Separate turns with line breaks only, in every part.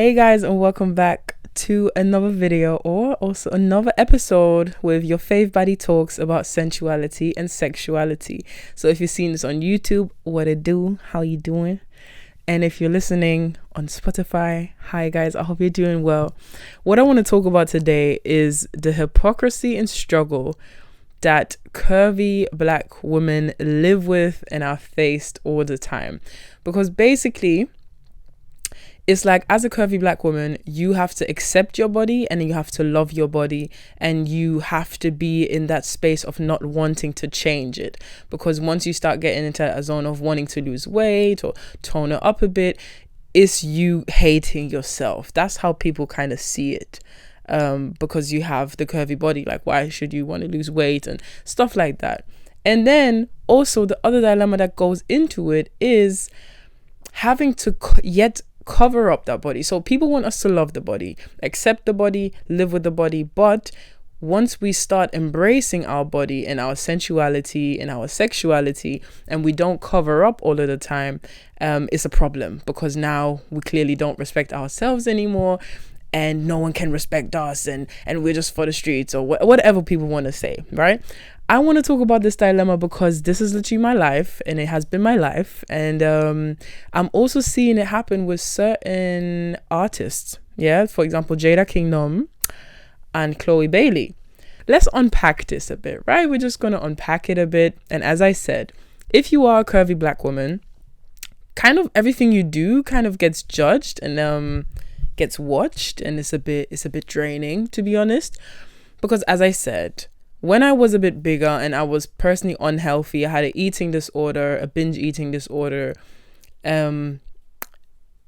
Hey guys, and welcome back to another video or also another episode with your fave baddie talks about sensuality and sexuality. So if you've seen this on YouTube, what it do, how you doing? And if you're listening on Spotify, hi guys, I hope you're doing well. What I want to talk about today is the hypocrisy and struggle that curvy black women live with and are faced all the time. Because basically, it's like, as a curvy black woman, you have to accept your body and you have to love your body, and you have to be in that space of not wanting to change it. Because once you start getting into a zone of wanting to lose weight or tone it up a bit, it's you hating yourself. That's how people kind of see it. Because you have the curvy body, like, why should you want to lose weight and stuff like that? And then also the other dilemma that goes into it is having to yet cover up that body. So people want us to love the body, accept the body, live with the body, but once we start embracing our body and our sensuality and our sexuality, and we don't cover up all of the time, it's a problem, because now we clearly don't respect ourselves anymore, and no one can respect us, and we're just for the streets, or whatever people want to say, right? I want to talk about this dilemma because this is literally my life, and it has been my life. And I'm also seeing it happen with certain artists. Yeah, for example, Jada Kingdom and Chloe Bailey. Let's unpack this a bit, right? We're just going to unpack it a bit. And as I said, if you are a curvy black woman, kind of everything you do kind of gets judged and gets watched, and it's a bit draining, to be honest. Because as I said, when I was a bit bigger and I was personally unhealthy, I had an eating disorder, a binge eating disorder, and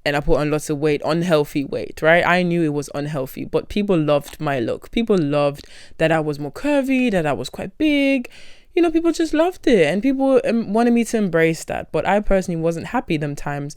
I put on lots of weight, unhealthy weight, right? I knew it was unhealthy, but people loved my look. People loved that I was more curvy, that I was quite big. You know, people just loved it, and people wanted me to embrace that. But I personally wasn't happy them times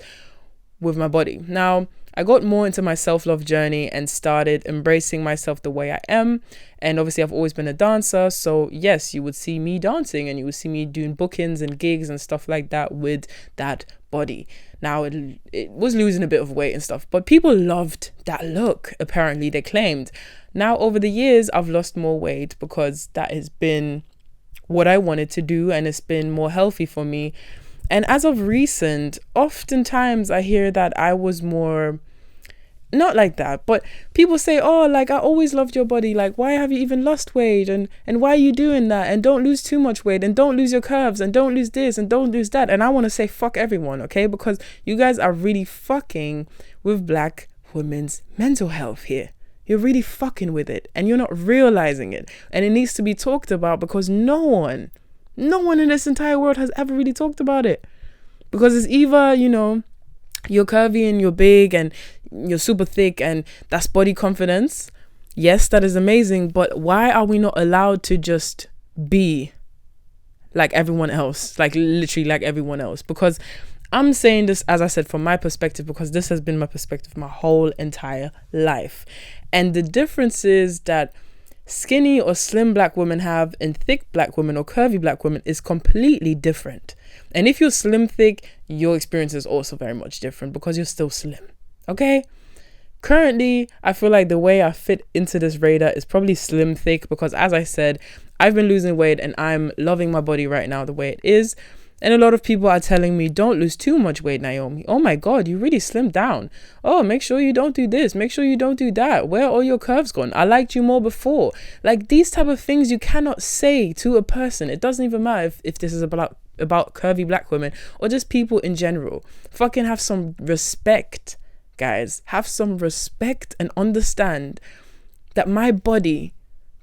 with my body. Now, I got more into my self-love journey and started embracing myself the way I am. And obviously, I've always been a dancer. So yes, you would see me dancing, and you would see me doing bookings and gigs and stuff like that with that body. Now, it was losing a bit of weight and stuff, but people loved that look, apparently, they claimed. Now, over the years, I've lost more weight because that has been what I wanted to do, and it's been more healthy for me. And as of recent, oftentimes I hear that I was more, not like that, but people say, oh, like, I always loved your body. Like, why have you even lost weight? And why are you doing that? And don't lose too much weight, and don't lose your curves, and don't lose this, and don't lose that. And I want to say, fuck everyone, okay? Because you guys are really fucking with black women's mental health here. You're really fucking with it, and you're not realizing it. And it needs to be talked about, because no one in this entire world has ever really talked about it. Because it's either, you know, you're curvy and you're big and you're super thick, and that's body confidence. Yes, that is amazing. But why are we not allowed to just be like everyone else? Like, literally like everyone else. Because I'm saying this, as I said, from my perspective, because this has been my perspective my whole entire life. And the difference is that skinny or slim black women have and thick black women or curvy black women is completely different. And if you're slim thick, your experience is also very much different, because you're still slim. Okay? Currently, I feel like the way I fit into this radar is probably slim thick, because as I said, I've been losing weight and I'm loving my body right now the way it is. And a lot of people are telling me, don't lose too much weight, Naomi. Oh my God, you really slimmed down. Oh, make sure you don't do this. Make sure you don't do that. Where are all your curves gone? I liked you more before. Like, these type of things you cannot say to a person. It doesn't even matter if this is about curvy black women or just people in general. Fucking have some respect, guys. Have some respect and understand that my body,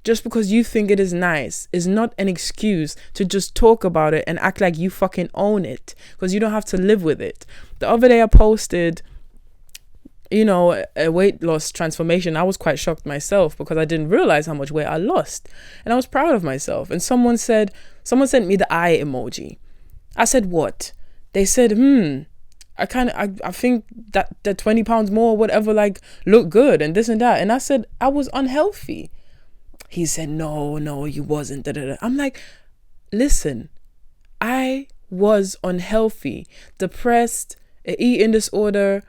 just because you think it is nice, is not an excuse to just talk about it and act like you fucking own it, because you don't have to live with it. The other day I posted, you know, a weight loss transformation. I was quite shocked myself, because I didn't realize how much weight I lost, and I was proud of myself. And someone sent me the eye emoji. I said, what? They said, I think that the 20 pounds more or whatever, like, look good and this and that. And I said, I was unhealthy. He said, no, you wasn't. I'm like, listen, I was unhealthy, depressed, eating disorder,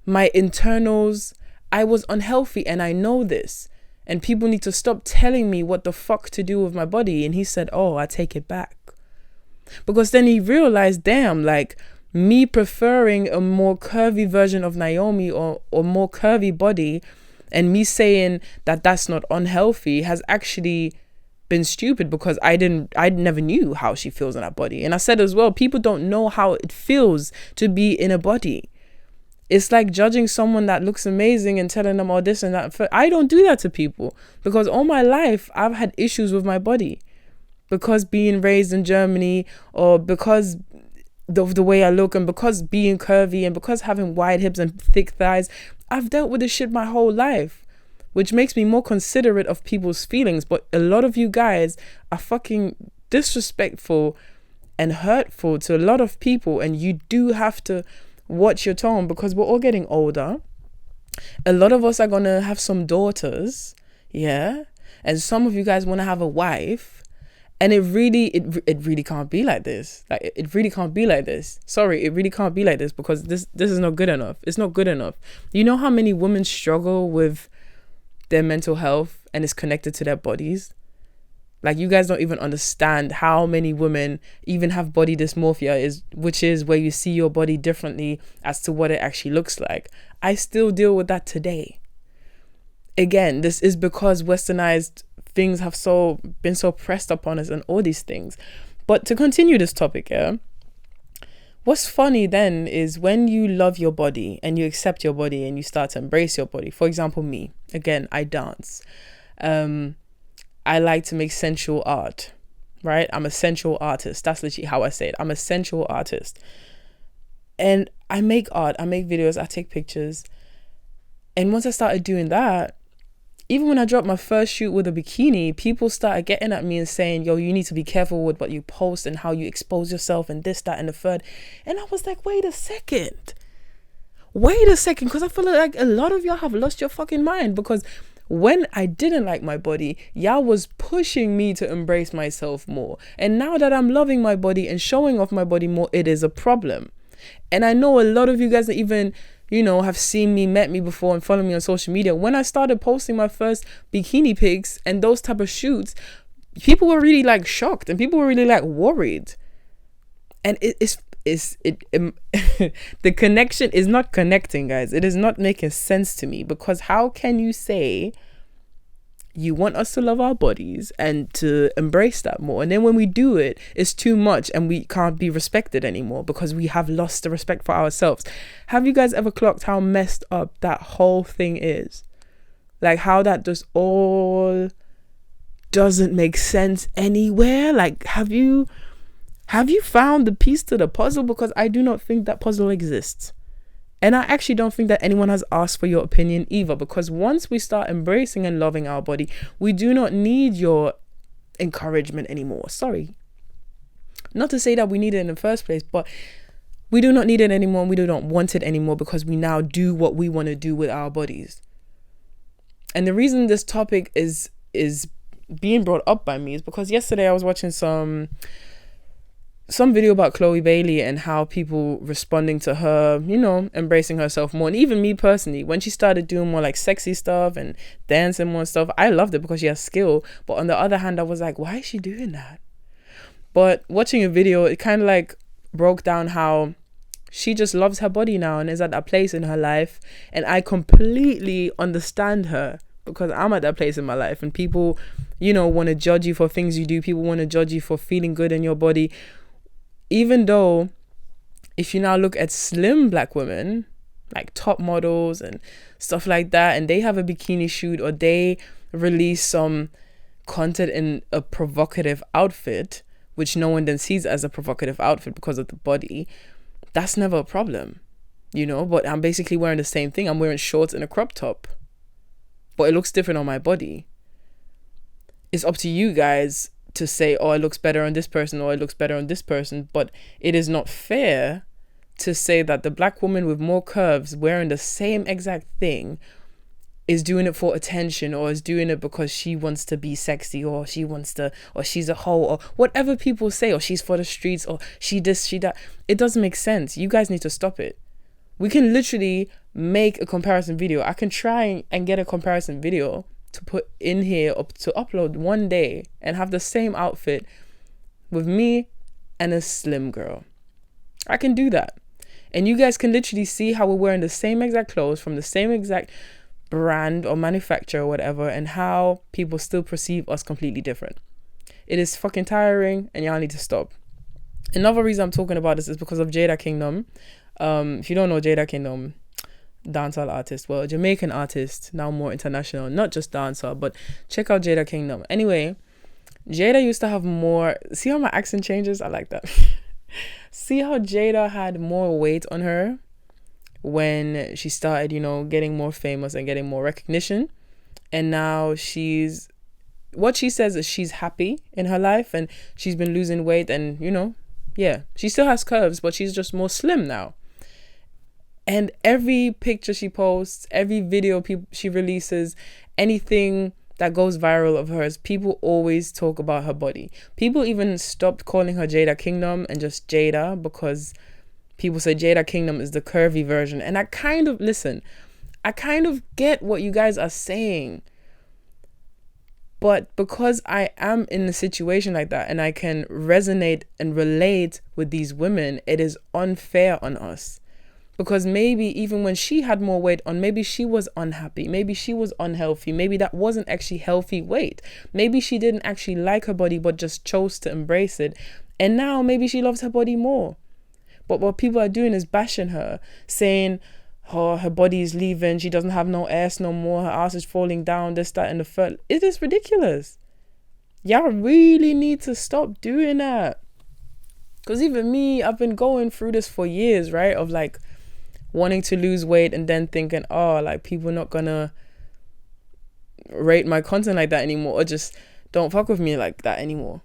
my internals, I was unhealthy, and I know this. And people need to stop telling me what the fuck to do with my body. And he said, oh, I take it back. Because then he realized, damn, like me preferring a more curvy version of Naomi or more curvy body, and me saying that that's not unhealthy has actually been stupid, because I never knew how she feels in that body. And I said as well, people don't know how it feels to be in a body. It's like judging someone that looks amazing and telling them all this and that. I don't do that to people, because all my life I've had issues with my body, because being raised in Germany, or because of the way I look, and because being curvy, and because having wide hips and thick thighs. I've dealt with this shit my whole life, which makes me more considerate of people's feelings. But a lot of you guys are fucking disrespectful and hurtful to a lot of people, and you do have to watch your tone, because we're all getting older. A lot of us are gonna have some daughters, yeah, and some of you guys want to have a wife. And it really can't be like this. Like, it really can't be like this. Sorry, it really can't be like this, because this is not good enough. It's not good enough. You know how many women struggle with their mental health, and it's connected to their bodies? Like, you guys don't even understand how many women even have body dysmorphia, which is where you see your body differently as to what it actually looks like. I still deal with that today. Again, this is because westernized things have been so pressed upon us, and all these things. But to continue this topic, yeah, what's funny then is when you love your body and you accept your body and you start to embrace your body. For example, me, again, I dance. I like to make sensual art, right? I'm a sensual artist. That's literally how I say it. I'm a sensual artist. And I make art, I make videos, I take pictures. And once I started doing that, even when I dropped my first shoot with a bikini, people started getting at me and saying, yo, you need to be careful with what you post and how you expose yourself and this, that, and the third. And I was like, wait a second, because I feel like a lot of y'all have lost your fucking mind, because when I didn't like my body, y'all was pushing me to embrace myself more. And now that I'm loving my body and showing off my body more, it is a problem. And I know a lot of you guys that even, have seen me, met me before, and follow me on social media. When I started posting my first bikini pics and those type of shoots, people were really like shocked, and people were really like worried. And the connection is not connecting, guys. It is not making sense to me, because how can you say you want us to love our bodies and to embrace that more, and then when we do it, it's too much and we can't be respected anymore because we have lost the respect for ourselves? Have you guys ever clocked how messed up that whole thing is? Like, how that just all doesn't make sense anywhere? Like, have you found the piece to the puzzle? Because I do not think that puzzle exists. And I actually don't think that anyone has asked for your opinion either, because once we start embracing and loving our body, we do not need your encouragement anymore. Sorry. Not to say that we need it in the first place, but we do not need it anymore, and we do not want it anymore, because we now do what we want to do with our bodies. And the reason this topic is being brought up by me is because yesterday I was watching some video about Chloe Bailey and how people responding to her, embracing herself more. And even me personally, when she started doing more like sexy stuff and dancing more stuff, I loved it because she has skill. But on the other hand, I was like, why is she doing that? But watching a video, it kind of like broke down how she just loves her body now and is at that place in her life. And I completely understand her, because I'm at that place in my life, and people, want to judge you for things you do. People want to judge you for feeling good in your body. Even though if you now look at slim black women, like top models and stuff like that, and they have a bikini shoot or they release some content in a provocative outfit, which no one then sees as a provocative outfit because of the body, that's never a problem, but I'm basically wearing the same thing. I'm wearing shorts and a crop top, but it looks different on my body. It's up to you guys to say, oh, it looks better on this person, or it looks better on this person. But it is not fair to say that the black woman with more curves wearing the same exact thing is doing it for attention, or is doing it because she wants to be sexy, or she wants to, or she's a hoe, or whatever people say, or she's for the streets, or she this, she that. It doesn't make sense. You guys need to stop it. We can literally make a comparison video. I can try and get a comparison video to put in here up to upload one day and have the same outfit with me and a slim girl. I can do that. And you guys can literally see how we're wearing the same exact clothes from the same exact brand or manufacturer or whatever, and how people still perceive us completely different. It is fucking tiring, and y'all need to stop. Another reason I'm talking about this is because of Jada Kingdom. If you don't know Jada Kingdom, dancehall artist, well, Jamaican artist, now more international, not just dancehall, but check out Jada Kingdom. Anyway, Jada used to have more, see how my accent changes? I like that. See how Jada had more weight on her when she started, getting more famous and getting more recognition. And now what she says is she's happy in her life and she's been losing weight and, she still has curves, but she's just more slim now. And every picture she posts, every video she releases, anything that goes viral of hers, people always talk about her body. People even stopped calling her Jada Kingdom and just Jada, because people say Jada Kingdom is the curvy version. And I kind of get what you guys are saying. But because I am in a situation like that and I can resonate and relate with these women, it is unfair on us. Because maybe even when she had more weight on, maybe she was unhappy. Maybe she was unhealthy. Maybe that wasn't actually healthy weight. Maybe she didn't actually like her body, but just chose to embrace it. And now maybe she loves her body more. But what people are doing is bashing her, saying, oh, her body is leaving. She doesn't have no ass no more. Her ass is falling down, this, that, and the third. It is ridiculous. Y'all really need to stop doing that. Because even me, I've been going through this for years, right? Of like, wanting to lose weight and then thinking, oh, like people not gonna rate my content like that anymore, or just don't fuck with me like that anymore.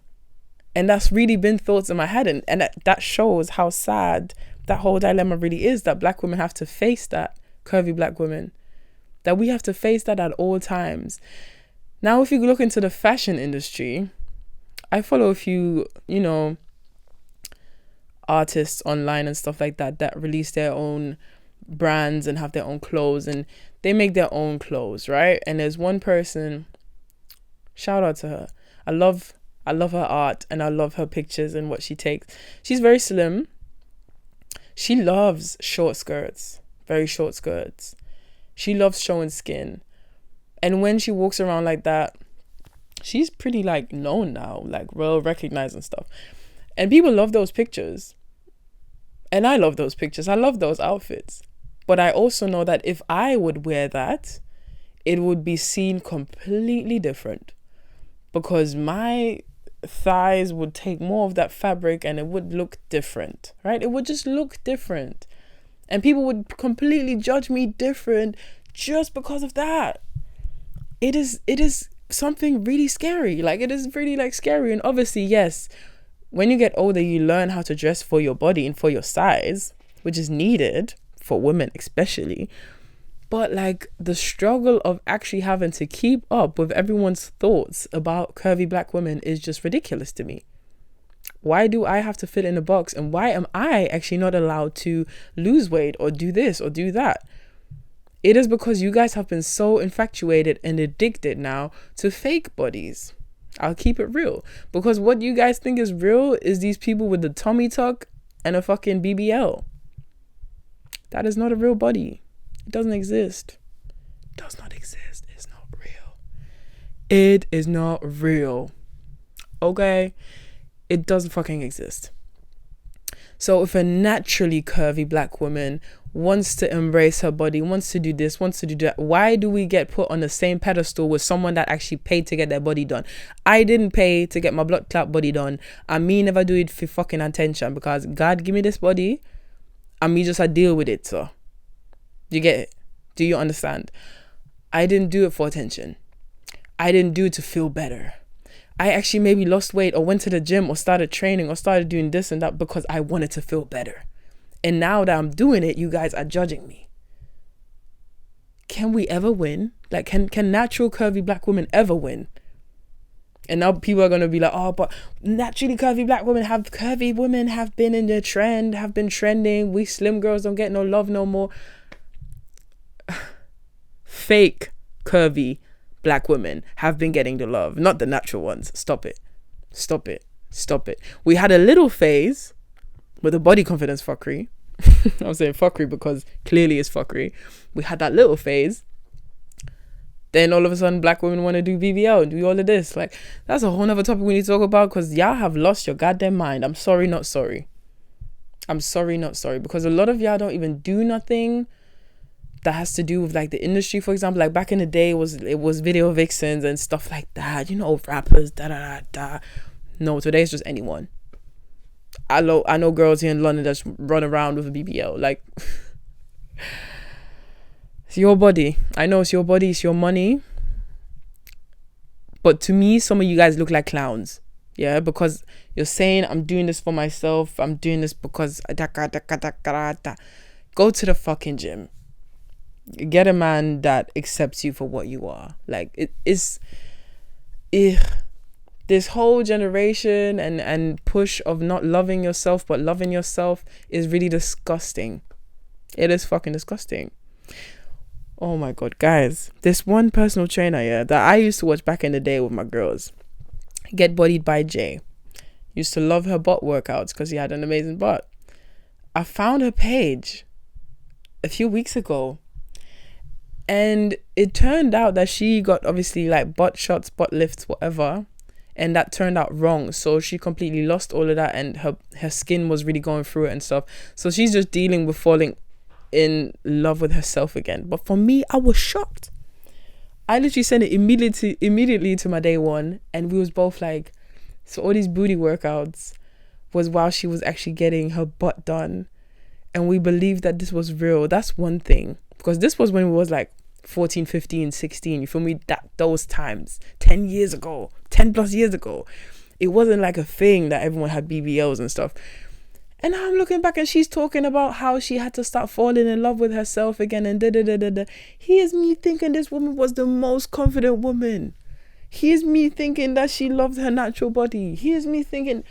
And that's really been thoughts in my head, and that shows how sad that whole dilemma really is, that black women have to face that, curvy black women, that we have to face that at all times. Now, if you look into the fashion industry, I follow a few, artists online and stuff like that release their own brands and have their own clothes, and they make their own clothes, right? And there's one person, shout out to her. I love her art and I love her pictures and what she takes. She's very slim. She loves short skirts, very short skirts. She loves showing skin. And when she walks around like that, she's pretty like known now, like well recognized and stuff. And people love those pictures. And I love those pictures. I love those outfits. But I also know that if I would wear that, it would be seen completely different, because my thighs would take more of that fabric and it would look different, right? It would just look different. And people would completely judge me different just because of that. It is something really scary. Like, it is really like scary. And obviously, yes, when you get older, you learn how to dress for your body and for your size, which is needed for women especially. But like, the struggle of actually having to keep up with everyone's thoughts about curvy black women is just ridiculous to me. Why do I have to fit in a box? And why am I actually not allowed to lose weight or do this or do that? It is because you guys have been so infatuated and addicted now to fake bodies. I'll keep it real. Because what you guys think is real is these people with the tummy tuck and a fucking BBL. That is not a real body. It doesn't exist. It does not exist. It's not real. It is not real. Okay? It doesn't fucking exist. So if a naturally curvy black woman wants to embrace her body, wants to do this, wants to do that, why do we get put on the same pedestal with someone that actually paid to get their body done? I didn't pay to get my blood clot body done, and me never do it for fucking attention, because God give me this body and me just I deal with it. So you get it? Do you understand? I didn't do it for attention. I didn't do it to feel better. I actually maybe lost weight or went to the gym or started training or started doing this and that because I wanted to feel better. And now that I'm doing it, you guys are judging me. Can we ever win? Like, can natural curvy black women ever win? And now people are going to be like, oh, but naturally curvy women have been in the trend, have been trending. We slim girls don't get no love no more. Fake curvy black women have been getting the love, not the natural ones. Stop it. We had a little phase with the body confidence fuckery. I'm saying fuckery because clearly it's fuckery. We had that little phase. Then all of a sudden black women want to do BBL and do all of this. Like, that's a whole nother topic we need to talk about, because y'all have lost your goddamn mind. I'm sorry, not sorry. Because a lot of y'all don't even do nothing that has to do with like the industry. For example, like back in the day, it was video vixens and stuff like that, rappers, No, today it's just anyone. I know girls here in London that run around with a BBL. Like, it's your body. I know it's your body, it's your money. But to me, some of you guys look like clowns. Yeah, because you're saying, I'm doing this for myself. I'm doing this because... Go to the fucking gym. Get a man that accepts you for what you are. Like, it is... This whole generation and push of not loving yourself but loving yourself is really disgusting. It is fucking disgusting. Oh my god, guys, this one personal trainer that I used to watch back in the day with my girls, Get Bodied by Jay, used to love her butt workouts because he had an amazing butt. I found her page a few weeks ago, and it turned out that she got obviously like butt shots, butt lifts, whatever, and that turned out wrong. So she completely lost all of that, and her skin was really going through it and stuff. So she's just dealing with falling in love with herself again. But for me, I was shocked. I literally sent it immediately to my day one, and we was both like, so all these booty workouts was while she was actually getting her butt done, and we believed that this was real. That's one thing, because this was when we was like 14, 15, 16, you feel me? Those times 10 plus years ago, it wasn't like a thing that everyone had BBLs and stuff. And now I'm looking back and she's talking about how she had to start falling in love with herself again and da-da-da-da-da. Here's me thinking this woman was the most confident woman. Here's me thinking that she loved her natural body. Here's me thinking,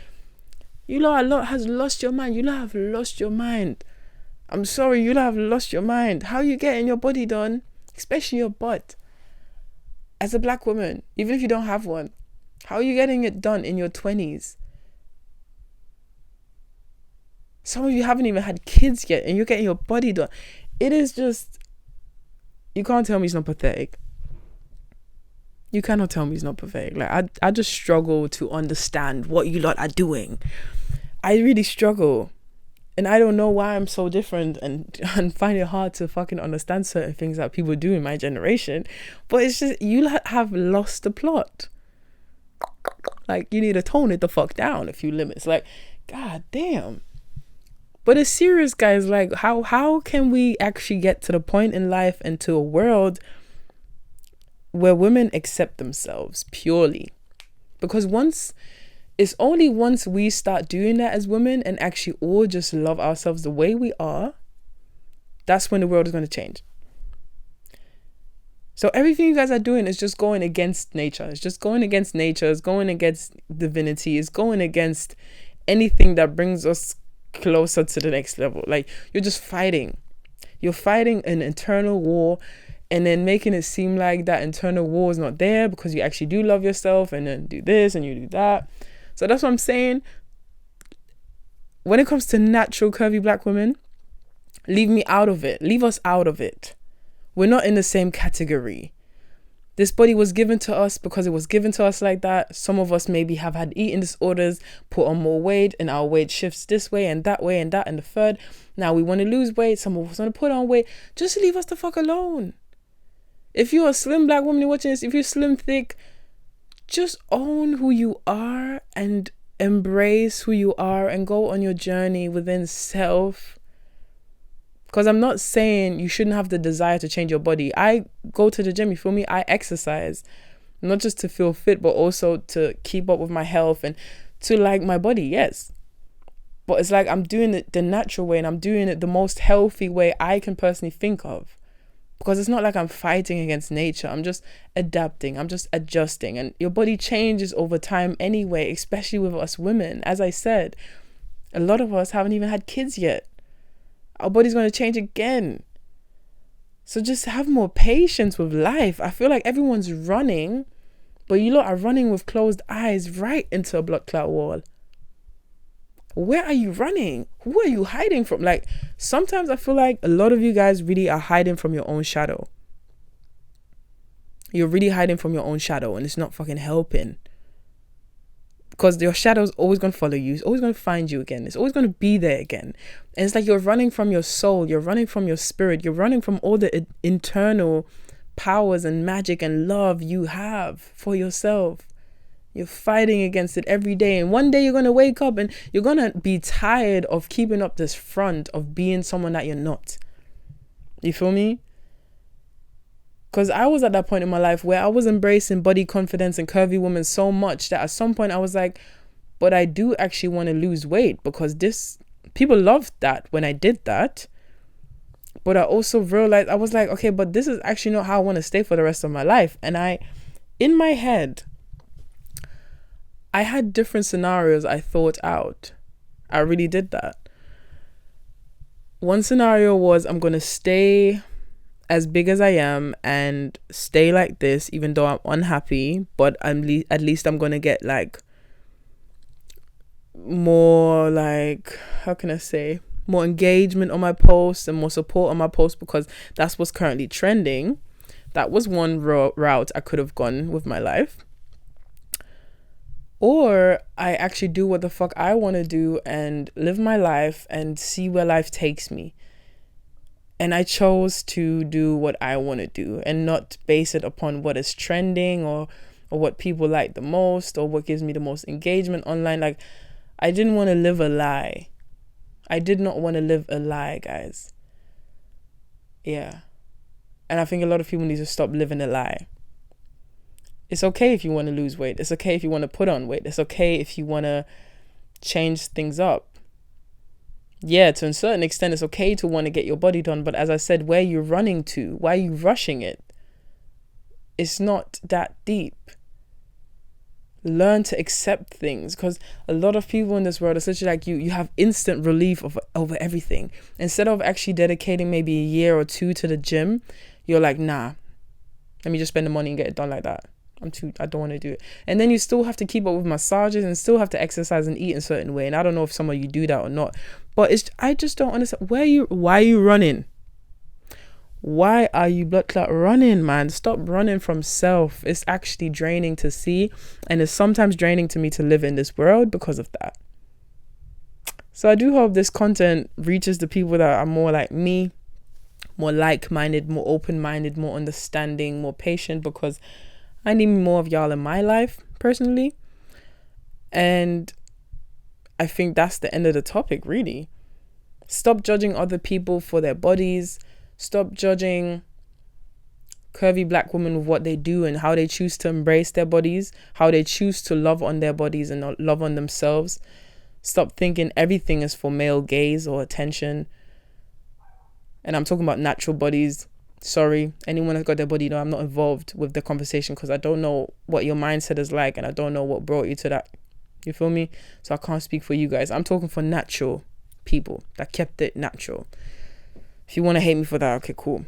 you lot has lost your mind. You lot have lost your mind. I'm sorry, you lot have lost your mind. How you getting your body done, especially your butt, as a black woman, even if you don't have one? How are you getting it done in your 20s? Some of you haven't even had kids yet and you're getting your body done. It is just, you can't tell me it's not pathetic. You cannot tell me it's not pathetic. Like, I just struggle to understand what you lot are doing. I really struggle. And I don't know why I'm so different and find it hard to fucking understand certain things that people do in my generation. But it's just, you have lost the plot. Like, you need to tone it the fuck down a few limits. Like, god damn. But it's serious, guys. Like, how can we actually get to the point in life and to a world where women accept themselves purely? Because it's only once we start doing that as women and actually all just love ourselves the way we are, that's when the world is going to change. So everything you guys are doing is just going against nature. It's just going against nature. It's going against divinity. It's going against anything that brings us closer to the next level. Like, you're just fighting. You're fighting an internal war, and then making it seem like that internal war is not there because you actually do love yourself, and then do this and you do that. So that's what I'm saying. When it comes to natural curvy black women, leave me out of it. Leave us out of it. We're not in the same category. This body was given to us because it was given to us like that. Some of us maybe have had eating disorders, put on more weight, and our weight shifts this way and that and that and the third. Now we want to lose weight. Some of us want to put on weight. Just leave us the fuck alone. If you're a slim black woman watching this, if you're slim, thick, just own who you are and embrace who you are and go on your journey within self. Because I'm not saying you shouldn't have the desire to change your body. I go to the gym, you feel me? I exercise, not just to feel fit, but also to keep up with my health and to like my body, yes. But it's like I'm doing it the natural way, and I'm doing it the most healthy way I can personally think of. Because it's not like I'm fighting against nature. I'm just adapting. I'm just adjusting. And your body changes over time anyway, especially with us women. As I said, a lot of us haven't even had kids yet. Our body's going to change again. So just have more patience with life. I feel like everyone's running, but you lot are running with closed eyes right into a blood clot wall. Where are you running? Who are you hiding from? Like, sometimes I feel like a lot of you guys really are hiding from your own shadow. You're really hiding from your own shadow, and it's not fucking helping. Because your shadow's always going to follow you. It's always going to find you again. It's always going to be there again. And it's like you're running from your soul. You're running from your spirit. You're running from all the internal powers and magic and love you have for yourself. You're fighting against it every day. And one day you're going to wake up and you're going to be tired of keeping up this front of being someone that you're not. You feel me? Because I was at that point in my life where I was embracing body confidence and curvy women so much that at some point I was like, but I do actually want to lose weight, because people loved that when I did that. But I also realized, I was like, okay, but this is actually not how I want to stay for the rest of my life. And in my head, I had different scenarios I thought out. I really did that. One scenario was, I'm going to stay as big as I am and stay like this, even though I'm unhappy, but at least I'm going to get like more, like, how can I say, more engagement on my posts and more support on my posts, because that's what's currently trending. That was one route I could have gone with my life. Or I actually do what the fuck I want to do and live my life and see where life takes me. And I chose to do what I want to do and not base it upon what is trending or what people like the most or what gives me the most engagement online. Like, I didn't want to live a lie. I did not want to live a lie, guys. Yeah. And I think a lot of people need to stop living a lie. It's okay if you want to lose weight. It's okay if you want to put on weight. It's okay if you want to change things up. Yeah, to a certain extent, it's okay to want to get your body done. But as I said, where you're running to, why are you rushing it? It's not that deep. Learn to accept things, because a lot of people in this world, essentially like you have instant relief over everything. Instead of actually dedicating maybe a year or two to the gym, you're like, nah, let me just spend the money and get it done like that. I don't want to do it. And then you still have to keep up with massages and still have to exercise and eat in a certain way. And I don't know if some of you do that or not, but I just don't understand. Why are you running? Why are you blood clot running, man? Stop running from self. It's actually draining to see, and it's sometimes draining to me to live in this world because of that. So I do hope this content reaches the people that are more like me, more like-minded, more open-minded, more understanding, more patient, because I need more of y'all in my life personally. And I think that's the end of the topic, really. Stop judging other people for their bodies. Stop judging curvy black women with what they do and how they choose to embrace their bodies, how they choose to love on their bodies and not love on themselves. Stop thinking everything is for male gaze or attention. And I'm talking about natural bodies. Sorry, anyone that's got their body, I'm not involved with the conversation because I don't know what your mindset is like and I don't know what brought you to that. You feel me? So I can't speak for you guys. I'm talking for natural people that kept it natural. If you want to hate me for that, okay, cool.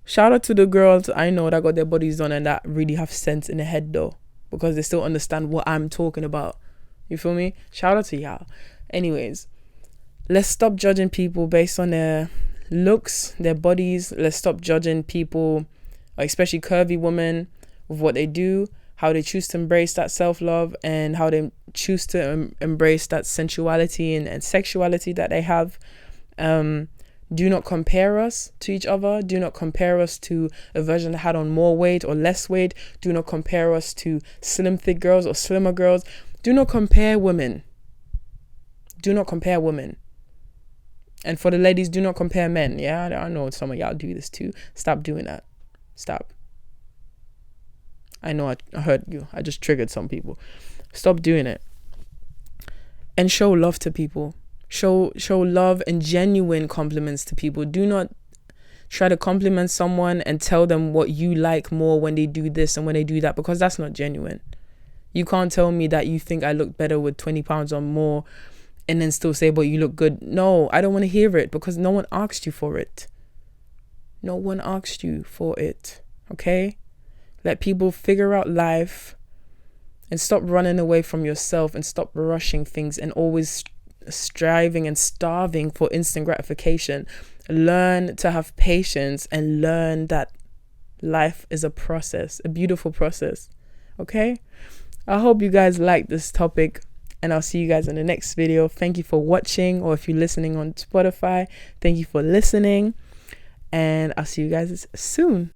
Shout out to the girls I know that got their bodies done and that really have sense in the head though, because they still understand what I'm talking about. You feel me? Shout out to y'all. Anyways, let's stop judging people based on their looks, their bodies. Let's stop judging people, especially curvy women, with what they do, how they choose to embrace that self-love, and how they choose to embrace that sensuality and sexuality that they have. Do not compare us to each other. Do not compare us to a version that had on more weight or less weight. Do not compare us to slim, thick girls or slimmer girls. Do not compare women. Do not compare women. And for the ladies, do not compare men. Yeah, I know some of y'all do this too. Stop doing that. Stop. I know I hurt you. I just triggered some people. Stop doing it. And show love to people. Show love and genuine compliments to people. Do not try to compliment someone and tell them what you like more when they do this and when they do that, because that's not genuine. You can't tell me that you think I look better with 20 pounds or more and then still say, but you look good. No, I don't want to hear it, because no one asked you for it. No one asked you for it. Okay? Let people figure out life and stop running away from yourself and stop rushing things and always striving and starving for instant gratification. Learn to have patience and learn that life is a process, a beautiful process. Okay? I hope you guys like this topic, and I'll see you guys in the next video. Thank you for watching, or if you're listening on Spotify, thank you for listening, and I'll see you guys soon.